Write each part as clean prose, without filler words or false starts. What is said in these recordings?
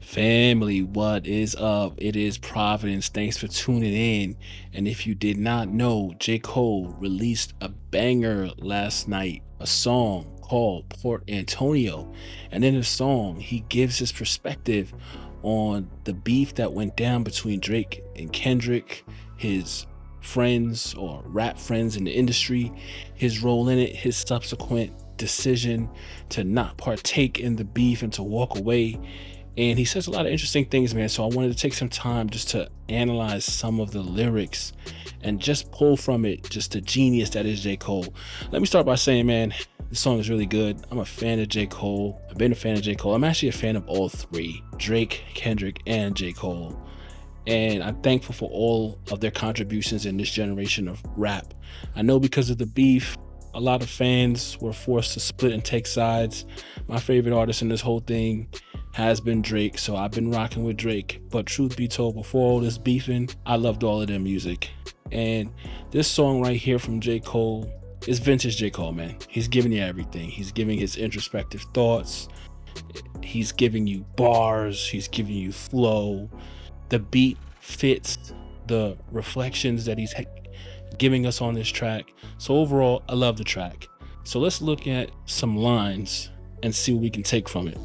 Family, what is up? It is Providence. Thanks for tuning in. And if you did not know, J. Cole released a banger last night, a song called Port Antonio. And in the song, he gives his perspective on the beef that went down between Drake and Kendrick, his friends or rap friends in the industry, his role in it, his subsequent decision to not partake in the beef and to walk away. And he says a lot of interesting things, man. So I wanted to take some time just to analyze some of the lyrics and just pull from it just the genius that is J. Cole. Let me start by saying, man, this song is really good. I'm a fan of J. Cole. I've been a fan of J. Cole. I'm actually a fan of all three, Drake, Kendrick, and J. Cole. And I'm thankful for all of their contributions in this generation of rap. I know because of the beef, a lot of fans were forced to split and take sides. My favorite artist in this whole thing has been Drake, so I've been rocking with Drake. But truth be told, before all this beefing, I loved all of their music. And this song right here from J. Cole is vintage J. Cole, man. He's giving you everything. He's giving his introspective thoughts. He's giving you bars. He's giving you flow. The beat fits the reflections that he's giving us on this track. So overall, I love the track. So let's look at some lines and see what we can take from it.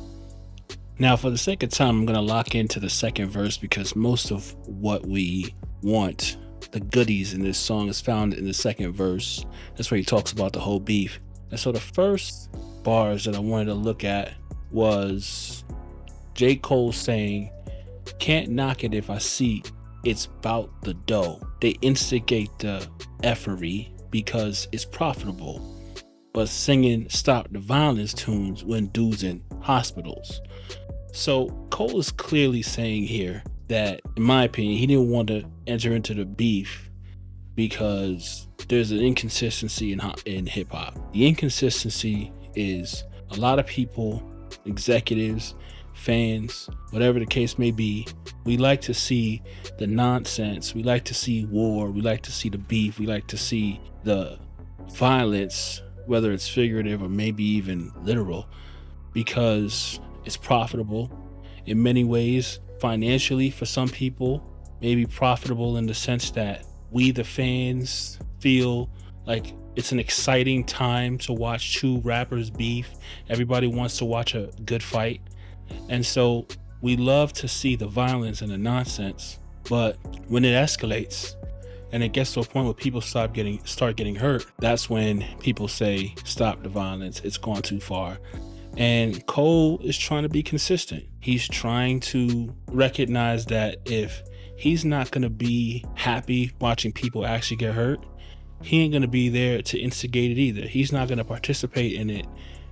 Now, for the sake of time, I'm going to lock into the second verse because most of what we want, the goodies in this song, is found in the second verse. That's where he talks about the whole beef. And so the first bars that I wanted to look at was J. Cole saying, "Can't knock it if I see it's bout the dough. They instigate the effery because it's profitable, but singing stop the violence tunes when dudes in hospitals." So Cole is clearly saying here that, in my opinion, he didn't want to enter into the beef because there's an inconsistency in hip hop. The inconsistency is a lot of people, executives, fans, whatever the case may be, we like to see the nonsense. We like to see war. We like to see the beef. We like to see the violence, whether it's figurative or maybe even literal, because it's profitable in many ways. Financially, for some people, maybe profitable in the sense that we, the fans, feel like it's an exciting time to watch two rappers beef. Everybody wants to watch a good fight. And so we love to see the violence and the nonsense. But when it escalates and it gets to a point where people start getting hurt, that's when people say, stop the violence. It's gone too far. And Cole is trying to be consistent. He's trying to recognize that if he's not going to be happy watching people actually get hurt, he ain't going to be there to instigate it either. He's not going to participate in it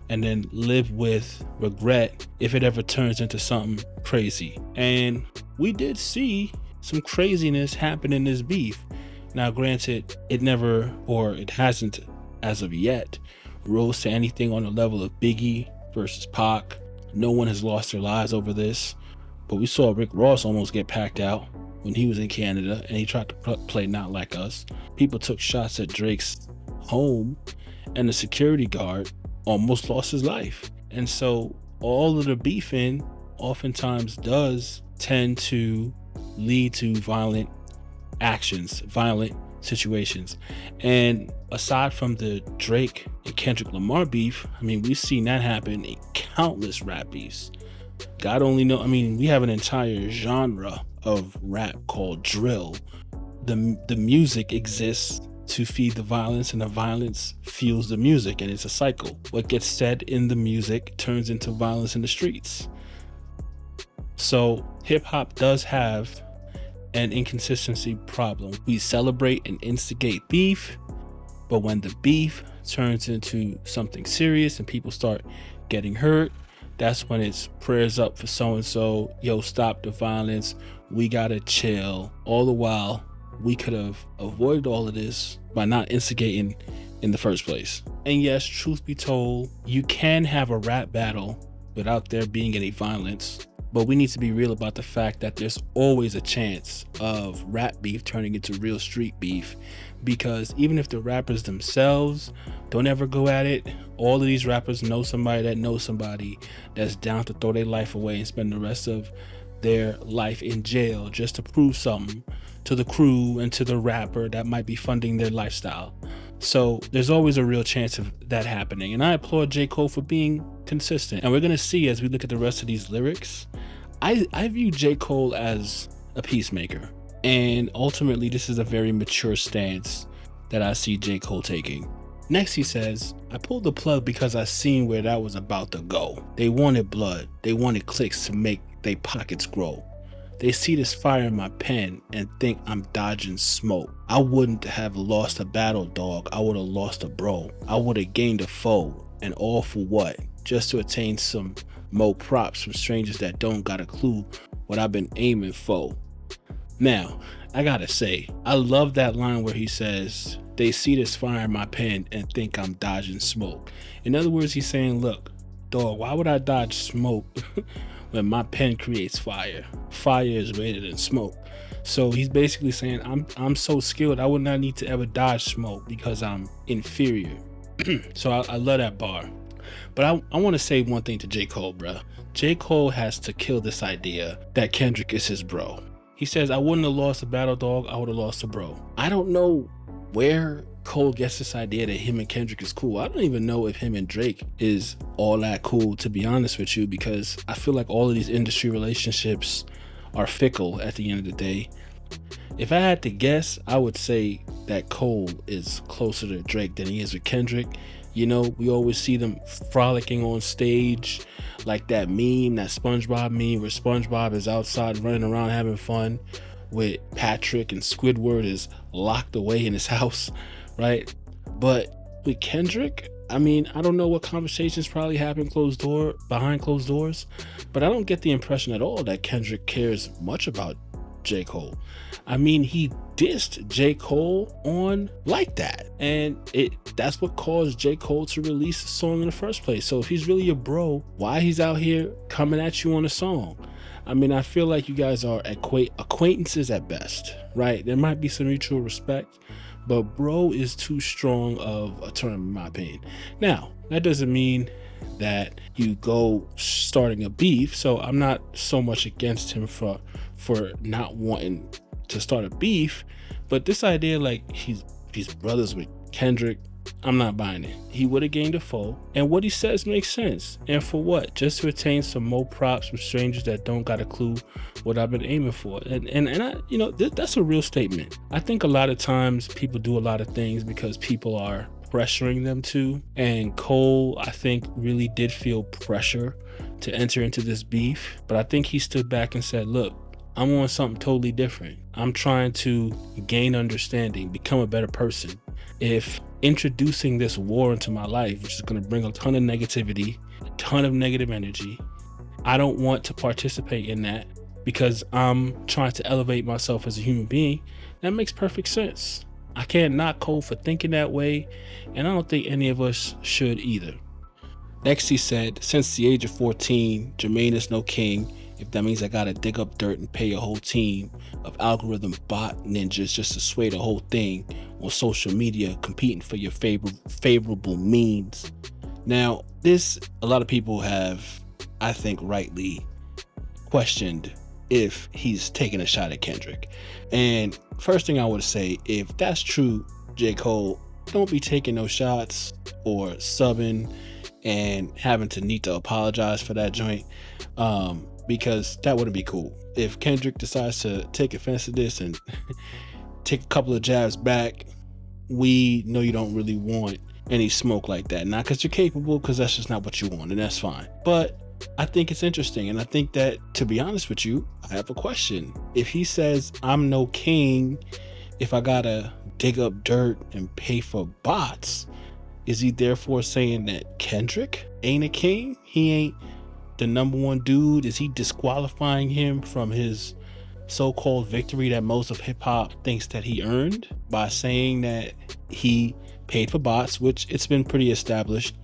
and then live with regret if it ever turns into something crazy. And we did see some craziness happen in this beef. Now, granted, it never, or it hasn't as of yet, rose to anything on the level of Biggie versus Pac. No one has lost their lives over this, but we saw Rick Ross almost get packed out when he was in Canada and he tried to play Not Like Us. People took shots at Drake's home and the security guard almost lost his life. And so all of the beefing oftentimes does tend to lead to violent actions, violent situations. And aside from the Drake and Kendrick Lamar beef, I mean, we've seen that happen in countless rap beefs. God only know, I mean, we have an entire genre of rap called drill. The music exists to feed the violence, and the violence fuels the music, and it's a cycle. What gets said in the music turns into violence in the streets. So hip hop does have an inconsistency problem. We celebrate and instigate beef, but when the beef turns into something serious and people start getting hurt, that's when it's prayers up for so-and-so, yo, stop the violence, we gotta chill. All the while, we could have avoided all of this by not instigating in the first place. And yes, truth be told, you can have a rap battle without there being any violence. But we need to be real about the fact that there's always a chance of rap beef turning into real street beef, because even if the rappers themselves don't ever go at it, all of these rappers know somebody that knows somebody that's down to throw their life away and spend the rest of their life in jail just to prove something to the crew and to the rapper that might be funding their lifestyle. So there's always a real chance of that happening. And I applaud J. Cole for being consistent. And we're going to see as we look at the rest of these lyrics, I view J. Cole as a peacemaker. And ultimately, this is a very mature stance that I see J. Cole taking. Next, he says, I pulled the plug because I seen where that was about to go. They wanted blood. They wanted clicks to make their pockets grow. They see this fire in my pen and think I'm dodging smoke. I wouldn't have lost a battle, dog. I would have lost a bro. I would have gained a foe. And all for what? Just to attain some more props from strangers that don't got a clue what I've been aiming for. Now, I gotta say, I love that line where he says, they see this fire in my pen and think I'm dodging smoke. In other words, he's saying, look, dog, why would I dodge smoke when my pen creates fire? Fire is greater than smoke. So he's basically saying, I'm so skilled, I would not need to ever dodge smoke because I'm inferior. So I love that bar. But I want to say one thing to J. Cole, bruh. J. Cole has to kill this idea that Kendrick is his bro. He says, I wouldn't have lost a battle, dog. I would have lost a bro. I don't know where Cole gets this idea that him and Kendrick is cool. I don't even know if him and Drake is all that cool, to be honest with you, because I feel like all of these industry relationships are fickle at the end of the day. If I had to guess, I would say that Cole is closer to Drake than he is with Kendrick. You know, we always see them frolicking on stage, like that meme, that SpongeBob meme where SpongeBob is outside running around having fun with Patrick and Squidward is locked away in his house, right? But with Kendrick, I mean, I don't know what conversations probably happen behind closed doors, but I don't get the impression at all that Kendrick cares much about J. Cole. I mean, he dissed J. Cole on Like That, and that's what caused J. Cole to release the song in the first place. So if he's really your bro, why he's out here coming at you on a song? I mean, I feel like you guys are acquaintances at best, right? There might be some mutual respect, but bro is too strong of a term in my opinion. Now, that doesn't mean that you go starting a beef, so I'm not so much against him for not wanting to start a beef, but this idea like he's brothers with Kendrick, I'm not buying it. He would have gained a foe, and what he says makes sense. And for what? Just to attain some more props from strangers that don't got a clue what I've been aiming for. And I, you know, that's a real statement. I think a lot of times people do a lot of things because people are pressuring them to, and Cole, I think, really did feel pressure to enter into this beef, but I think he stood back and said, look, I'm on something totally different. I'm trying to gain understanding, become a better person. If introducing this war into my life, which is going to bring a ton of negativity, a ton of negative energy, I don't want to participate in that because I'm trying to elevate myself as a human being. That makes perfect sense. I can't knock Cole for thinking that way, and I don't think any of us should either. Next, he said, since the age of 14, Jermaine is no king. If that means I gotta dig up dirt and pay a whole team of algorithm bot ninjas just to sway the whole thing on social media, competing for your favorable memes. Now, a lot of people have, I think, rightly questioned if he's taking a shot at Kendrick. And first thing I would say, if that's true, J. Cole, don't be taking no shots or subbing and having to need to apologize for that joint. Because that wouldn't be cool. If Kendrick decides to take offense to this and take a couple of jabs back, we know you don't really want any smoke like that. Not because you're capable, because that's just not what you want, and that's fine. But I think it's interesting, and I think that, to be honest with you, I have a question. If he says, I'm no king, if I gotta dig up dirt and pay for bots, is he therefore saying that Kendrick ain't a king? He ain't the number one dude? Is he disqualifying him from his so-called victory that most of hip-hop thinks that he earned by saying that he paid for bots, which it's been pretty established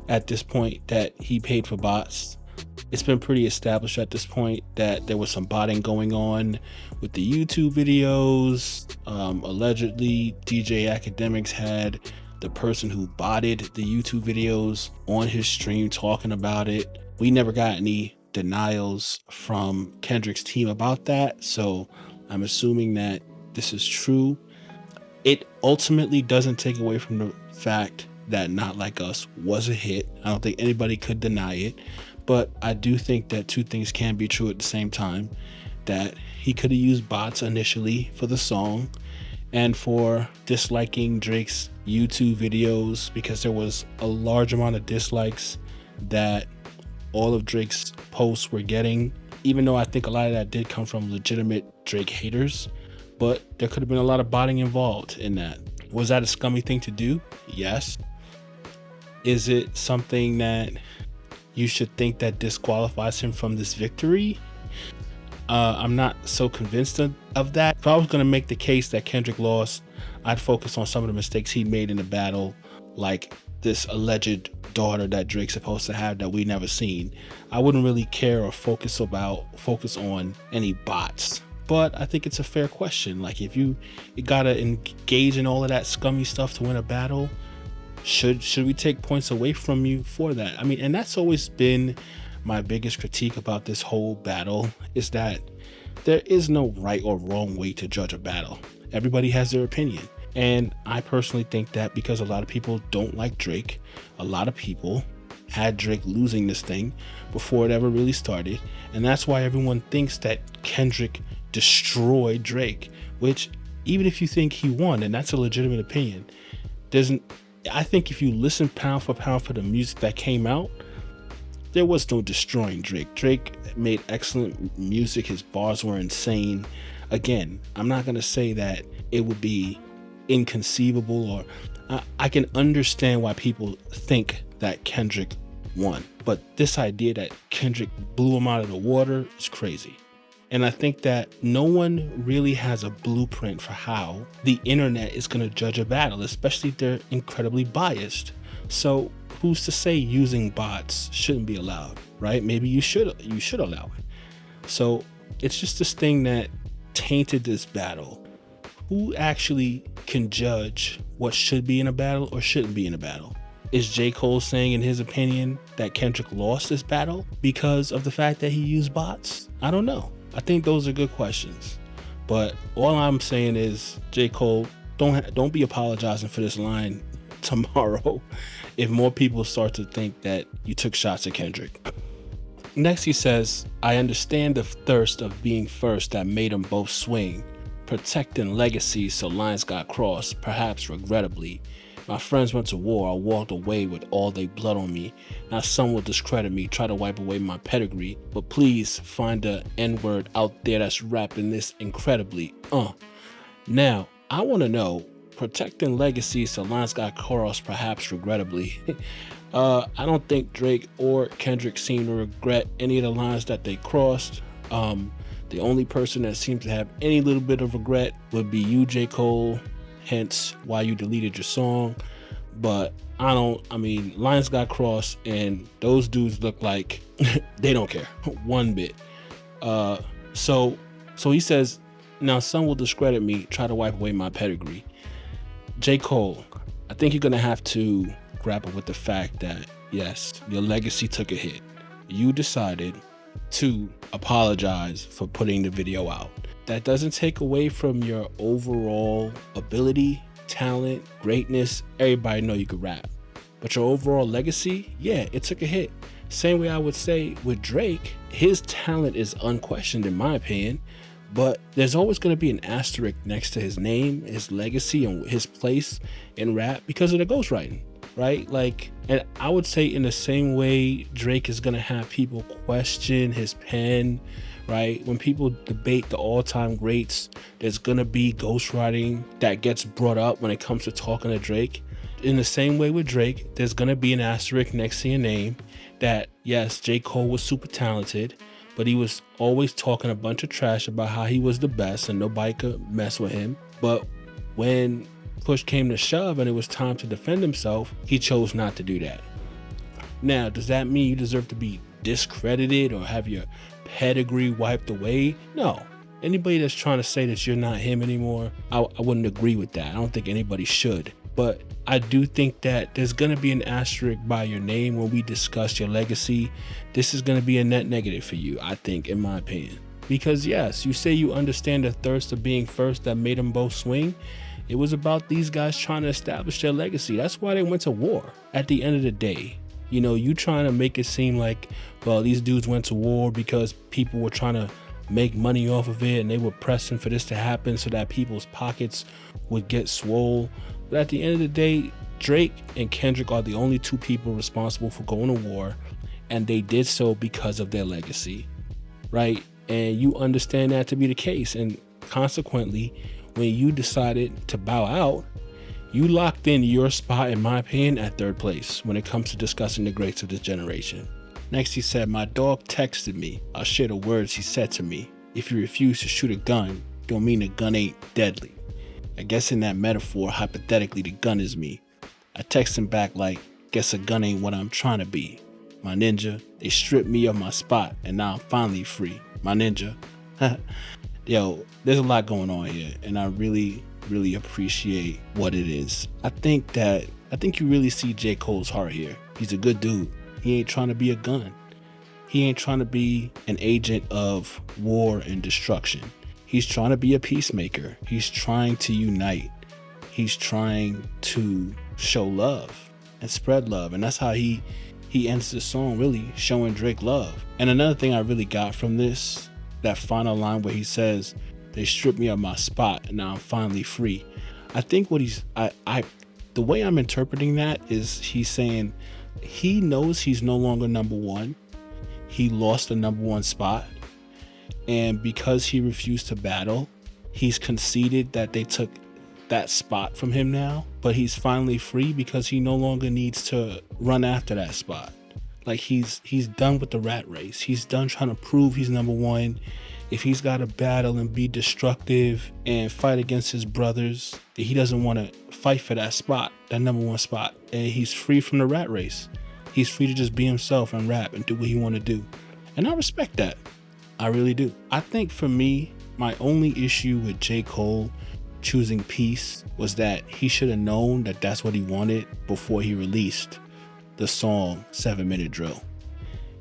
at this point that he paid for bots? It's been pretty established at this point that there was some botting going on with the YouTube videos. Allegedly, DJ Academics had the person who botted the YouTube videos on his stream talking about it. We never got any denials from Kendrick's team about that, so I'm assuming that this is true. It ultimately doesn't take away from the fact that Not Like Us was a hit. I don't think anybody could deny it, but I do think that two things can be true at the same time: that he could have used bots initially for the song and for disliking Drake's YouTube videos, because there was a large amount of dislikes that all of Drake's posts were getting, even though I think a lot of that did come from legitimate Drake haters. But there could have been a lot of botting involved in that. Was that a scummy thing to do? Yes. Is it something that you should think that disqualifies him from this victory? I'm not so convinced of that. If I was going to make the case that Kendrick lost, I'd focus on some of the mistakes he made in the battle, like this alleged daughter that Drake's supposed to have that we never seen. I wouldn't really care or focus on any bots. But I think it's a fair question. Like, if you gotta engage in all of that scummy stuff to win a battle, should we take points away from you for that? I mean, and that's always been my biggest critique about this whole battle, is that there is no right or wrong way to judge a battle. Everybody has their opinion. And I personally think that because a lot of people don't like Drake, a lot of people had Drake losing this thing before it ever really started. And that's why everyone thinks that Kendrick destroyed Drake, which, even if you think he won, and that's a legitimate opinion, I think if you listen pound for pound for the music that came out, there was no destroying Drake. Drake made excellent music. His bars were insane. Again, I'm not going to say that it would be inconceivable, or I can understand why people think that Kendrick won, but this idea that Kendrick blew him out of the water is crazy. And I think that no one really has a blueprint for how the internet is going to judge a battle, especially if they're incredibly biased. So who's to say using bots shouldn't be allowed, right? Maybe you should allow it. So it's just this thing that tainted this battle. Who actually can judge what should be in a battle or shouldn't be in a battle? Is J. Cole saying in his opinion that Kendrick lost this battle because of the fact that he used bots? I don't know. I think those are good questions. But all I'm saying is, J. Cole, don't be apologizing for this line tomorrow if more people start to think that you took shots at Kendrick. Next he says, I understand the thirst of being first that made them both swing, protecting legacies so lines got crossed, perhaps regrettably. My friends went to war, I walked away with all their blood on me. Now some will discredit me, try to wipe away my pedigree, but please find the N-word out there that's rapping this incredibly. Now, I want to know, protecting legacies so lines got crossed, perhaps regrettably. I don't think Drake or Kendrick seem to regret any of the lines that they crossed. The only person that seems to have any little bit of regret would be you, J. Cole, hence why you deleted your song. But I mean, lines got crossed and those dudes look like they don't care one bit. So he says, now some will discredit me, try to wipe away my pedigree. J. Cole, I think you're gonna have to grapple with the fact that yes, your legacy took a hit. You decided to apologize for putting the video out. That doesn't take away from your overall ability, talent, greatness. Everybody know you could rap, but your overall legacy, yeah, it took a hit. Same way I would say with Drake, his talent is unquestioned in my opinion, but there's always going to be an asterisk next to his name, his legacy, and his place in rap because of the ghostwriting, right? Like, and I would say in the same way Drake is going to have people question his pen, right? When people debate the all-time greats, there's going to be ghostwriting that gets brought up when it comes to talking to Drake. In the same way with Drake, there's going to be an asterisk next to your name that, yes, J. Cole was super talented, but he was always talking a bunch of trash about how he was the best and nobody could mess with him. But when push came to shove and it was time to defend himself, he chose not to do that. Now, does that mean you deserve to be discredited or have your pedigree wiped away. No. Anybody that's trying to say that you're not him anymore, I wouldn't agree with that. I don't think anybody should. But I do think that there's going to be an asterisk by your name when we discuss your legacy. This is going to be a net negative for you, I think, in my opinion. Because yes, you say you understand the thirst of being first that made them both swing. It was about these guys trying to establish their legacy. That's why they went to war. At the end of the day, you know, you trying to make it seem like, well, these dudes went to war because people were trying to make money off of it and they were pressing for this to happen so that people's pockets would get swole. But at the end of the day, Drake and Kendrick are the only two people responsible for going to war, and they did so because of their legacy, right? And you understand that to be the case, and consequently, when you decided to bow out, you locked in your spot, in my opinion, at third place when it comes to discussing the greats of this generation. Next, he said, my dog texted me. I'll share the words he said to me. If you refuse to shoot a gun, don't mean the gun ain't deadly. I guess in that metaphor, hypothetically, the gun is me. I text him back like, guess a gun ain't what I'm trying to be. My ninja, they stripped me of my spot and now I'm finally free. My ninja. Yo, there's a lot going on here and I really appreciate what it is. I think you really see J. Cole's heart here. He's a good dude. He ain't trying to be a gun. He ain't trying to be an agent of war and destruction. He's trying to be a peacemaker. He's trying to unite. He's trying to show love and spread love. And that's how he ends the song, really showing Drake love. And another thing I really got from this, that final line where he says, they stripped me of my spot and now I'm finally free. I think what the way I'm interpreting that is he's saying he knows he's no longer number one. He lost the number one spot. And because he refused to battle, he's conceded that they took that spot from him now. But he's finally free because he no longer needs to run after that spot. Like he's done with the rat race. He's done trying to prove he's number one. If he's got to battle and be destructive and fight against his brothers, he doesn't want to fight for that spot, that number one spot. And he's free from the rat race. He's free to just be himself and rap and do what he want to do. And I respect that. I really do. I think for me, my only issue with J. Cole choosing peace was that he should have known that that's what he wanted before he released the song 7 Minute Drill.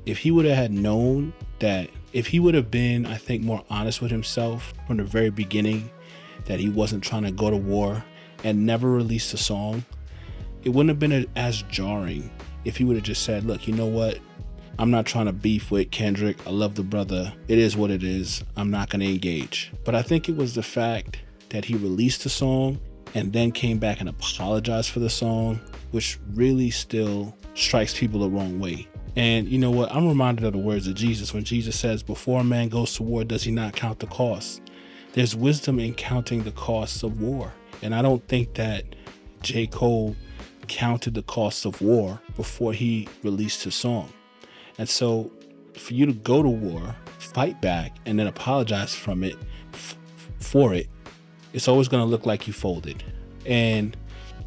If he would have had known that, if he would have been, I think, more honest with himself from the very beginning, that he wasn't trying to go to war and never released a song, it wouldn't have been as jarring if he would have just said, look, you know what? I'm not trying to beef with Kendrick. I love the brother. It is what it is. I'm not going to engage. But I think it was the fact that he released the song and then came back and apologized for the song, which really still strikes people the wrong way. And you know what? I'm reminded of the words of Jesus when Jesus says, before a man goes to war, does he not count the costs? There's wisdom in counting the costs of war. And I don't think that J. Cole counted the costs of war before he released his song. And so for you to go to war, fight back, and then apologize from it, for it, it's always going to look like you folded. And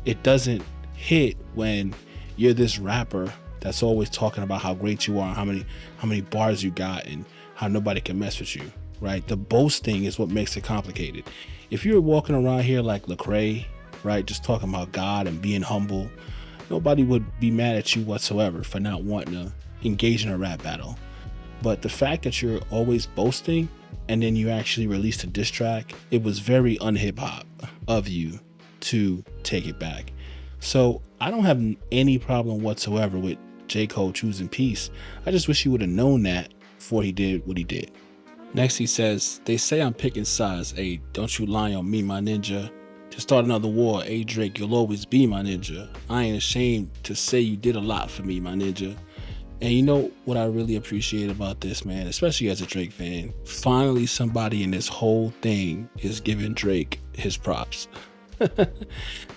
it doesn't hit when you're this rapper that's always talking about how great you are, how many bars you got, and how nobody can mess with you, right? The boasting is what makes it complicated. If you're walking around here like Lecrae, right, just talking about God and being humble, nobody would be mad at you whatsoever for not wanting to engage in a rap battle. But the fact that you're always boasting and then you actually released a diss track, it was very un-hip hop of you to take it back. So I don't have any problem whatsoever with J. Cole choosing peace. I just wish he would have known that before he did what he did. Next he says, they say I'm picking sides. Hey, don't you lie on me, my ninja. To start another war, hey Drake, you'll always be my ninja. I ain't ashamed to say you did a lot for me, my ninja. And you know what I really appreciate about this, man, especially as a Drake fan? Finally, somebody in this whole thing is giving Drake his props.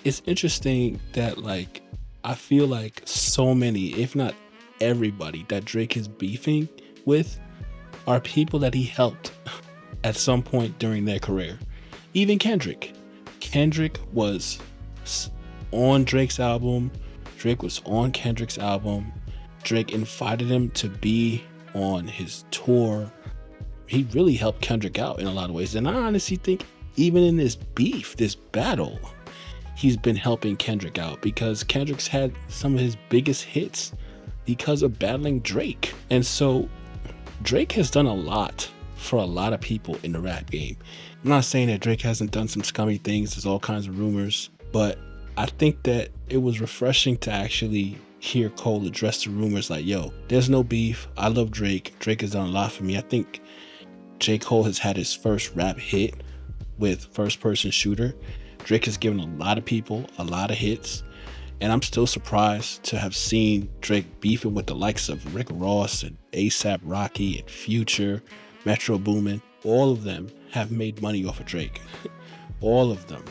It's interesting that, like, I feel like so many, if not everybody that Drake is beefing with are people that he helped at some point during their career. Even Kendrick. Kendrick was on Drake's album. Drake was on Kendrick's album. Drake invited him to be on his tour. He really helped Kendrick out in a lot of ways. And I honestly think even in this beef, this battle, he's been helping Kendrick out because Kendrick's had some of his biggest hits because of battling Drake. And so Drake has done a lot for a lot of people in the rap game. I'm not saying that Drake hasn't done some scummy things. There's all kinds of rumors, but I think that it was refreshing to actually hear Cole address the rumors like, yo, there's no beef. I love Drake. Drake has done a lot for me. I think J. Cole has had his first rap hit with First Person Shooter. Drake has given a lot of people a lot of hits. And I'm still surprised to have seen Drake beefing with the likes of Rick Ross and A$AP Rocky and Future, Metro Boomin. All of them have made money off of Drake. All of them.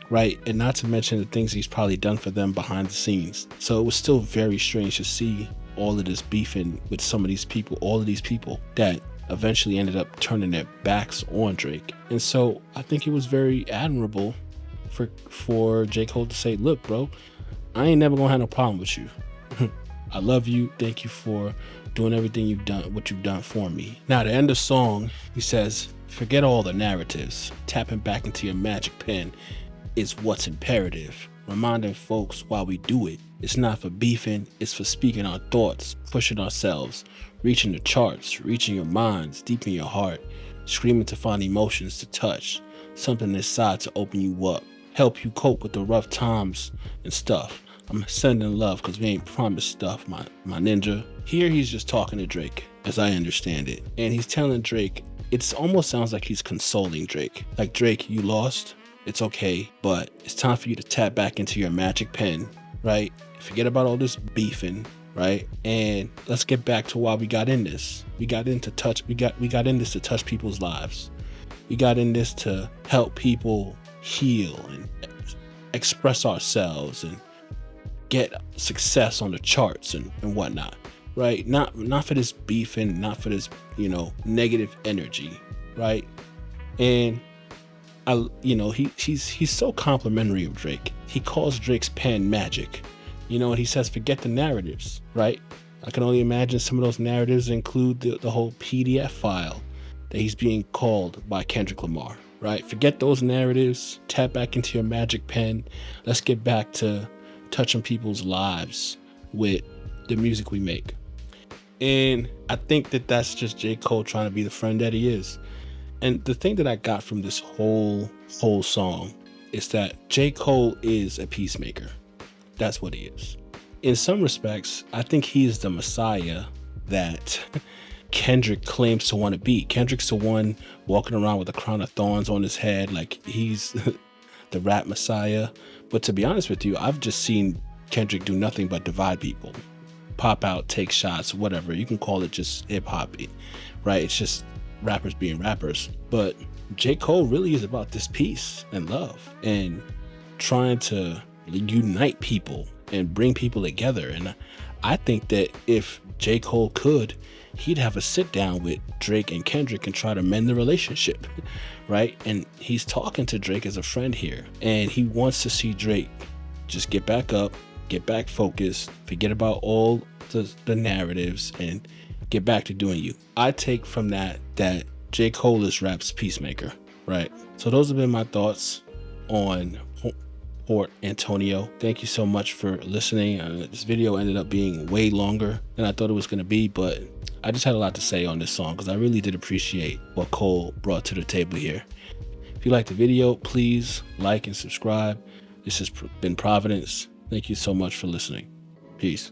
Right? And not to mention the things he's probably done for them behind the scenes. So it was still very strange to see all of this beefing with some of these people, all of these people that eventually ended up turning their backs on Drake. And so I think it was very admirable for J. Cole to say, look, bro, I ain't never gonna have no problem with you. I love you. Thank you for doing everything you've done, what you've done for me. Now, the end of the song, he says, forget all the narratives. Tapping back into your magic pen is what's imperative. Reminding folks why we do it. It's not for beefing, it's for speaking our thoughts, pushing ourselves, reaching the charts, reaching your minds, deep in your heart, screaming to find emotions to touch, something inside to open you up, help you cope with the rough times and stuff. I'm sending love because we ain't promised stuff, my ninja. Here he's just talking to Drake, as I understand it. And he's telling Drake, it almost sounds like he's consoling Drake. Like, Drake, you lost. It's okay, but it's time for you to tap back into your magic pen, right? Forget about all this beefing, right? And let's get back to why we got in this. We got in this to touch people's lives. We got in this to help people heal and express ourselves and get success on the charts and whatnot, right? Not for this beefing, not for this, negative energy, right? And he's so complimentary of Drake. He calls Drake's pen magic, and he says, forget the narratives, right? I can only imagine some of those narratives include the whole PDF file that he's being called by Kendrick Lamar, right? Forget those narratives, tap back into your magic pen. Let's get back to touching people's lives with the music we make. And I think that that's just J. Cole trying to be the friend that he is. And the thing that I got from this whole song is that J. Cole is a peacemaker. That's what he is. In some respects, I think he is the Messiah that Kendrick claims to want to be. Kendrick's the one walking around with a crown of thorns on his head like he's the rap Messiah. But to be honest with you, I've just seen Kendrick do nothing but divide people. Pop out, take shots, whatever. You can call it just hip hop, right? It's just rappers being rappers. But J. Cole really is about this peace and love and trying to unite people and bring people together. And I think that if J. Cole could, he'd have a sit down with Drake and Kendrick and try to mend the relationship, right? And he's talking to Drake as a friend here, and he wants to see Drake just get back up, get back focused, forget about all the narratives, and get back to doing you. I take from that J. Cole is rap's peacemaker, right? So those have been my thoughts on Port Antonio. Thank you so much for listening. This video ended up being way longer than I thought it was going to be, but I just had a lot to say on this song because I really did appreciate what Cole brought to the table here. If you liked the video, please like and subscribe. This has been Providence. Thank you so much for listening. Peace.